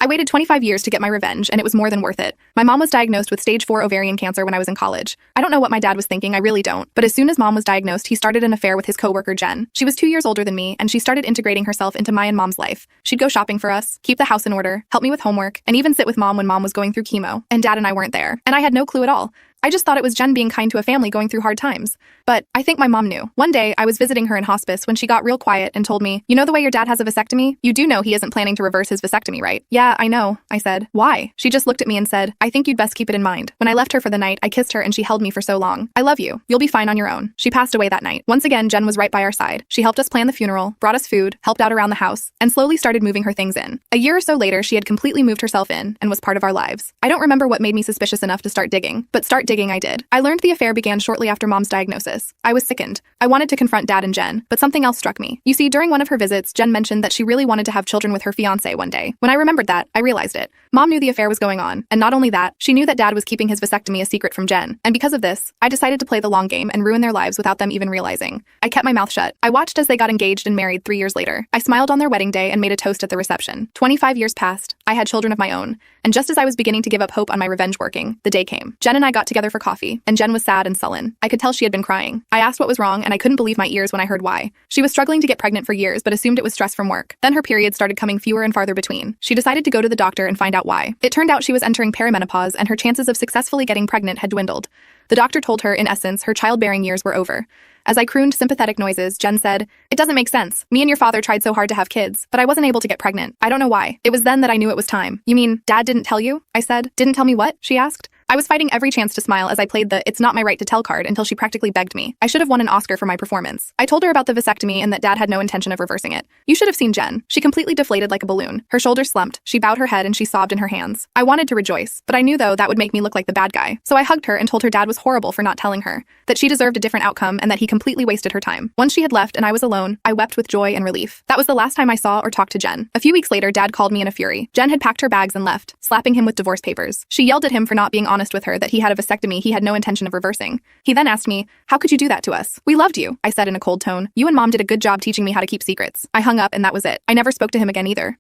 I waited 25 years to get my revenge, and it was more than worth it. My mom was diagnosed with stage 4 ovarian cancer when I was in college. I don't know what my dad was thinking, I really don't. But as soon as mom was diagnosed, he started an affair with his coworker Jen. She was 2 years older than me, and she started integrating herself into my and mom's life. She'd go shopping for us, keep the house in order, help me with homework, and even sit with mom when mom was going through chemo, and dad and I weren't there. And I had no clue at all. I just thought it was Jen being kind to a family going through hard times. But I think my mom knew. One day, I was visiting her in hospice when she got real quiet and told me, "You know the way your dad has a vasectomy? You do know he isn't planning to reverse his vasectomy, right?" "Yeah, I know," I said. "Why?" She just looked at me and said, "I think you'd best keep it in mind." When I left her for the night, I kissed her and she held me for so long. "I love you. You'll be fine on your own." She passed away that night. Once again, Jen was right by our side. She helped us plan the funeral, brought us food, helped out around the house, and slowly started moving her things in. A year or so later, she had completely moved herself in and was part of our lives. I don't remember what made me suspicious enough to start digging, but start digging I did. I learned the affair began shortly after mom's diagnosis. I was sickened. I wanted to confront dad and Jen, but something else struck me. You see, during one of her visits, Jen mentioned that she really wanted to have children with her fiancé one day. When I remembered that, I realized it. Mom knew the affair was going on, and not only that, she knew that dad was keeping his vasectomy a secret from Jen. And because of this, I decided to play the long game and ruin their lives without them even realizing. I kept my mouth shut. I watched as they got engaged and married 3 years later. I smiled on their wedding day and made a toast at the reception. 25 years passed. I had children of my own. And just as I was beginning to give up hope on my revenge working, the day came. Jen and I got together for coffee, and Jen was sad and sullen. I could tell she had been crying. I asked what was wrong, and I couldn't believe my ears when I heard why. She was struggling to get pregnant for years, but assumed it was stress from work. Then her periods started coming fewer and farther between. She decided to go to the doctor and find out why. It turned out she was entering perimenopause, and her chances of successfully getting pregnant had dwindled. The doctor told her, in essence, her childbearing years were over. As I crooned sympathetic noises, Jen said, "It doesn't make sense. Me and your father tried so hard to have kids, but I wasn't able to get pregnant. I don't know why. It was then that I knew it was time." "You mean, Dad didn't tell you?" I said. "Didn't tell me what?" she asked. I was fighting every chance to smile as I played the "it's not my right to tell" card until she practically begged me. I should have won an Oscar for my performance. I told her about the vasectomy and that Dad had no intention of reversing it. You should have seen Jen. She completely deflated like a balloon. Her shoulders slumped, she bowed her head and she sobbed in her hands. I wanted to rejoice, but I knew though that would make me look like the bad guy. So I hugged her and told her Dad was horrible for not telling her, that she deserved a different outcome and that he completely wasted her time. Once she had left and I was alone, I wept with joy and relief. That was the last time I saw or talked to Jen. A few weeks later, Dad called me in a fury. Jen had packed her bags and left, slapping him with divorce papers. She yelled at him for not being honest with her that he had a vasectomy he had no intention of reversing. He then asked me, "How could you do that to us? We loved you," I said in a cold tone. "You and Mom did a good job teaching me how to keep secrets." I hung up and that was it. I never spoke to him again either.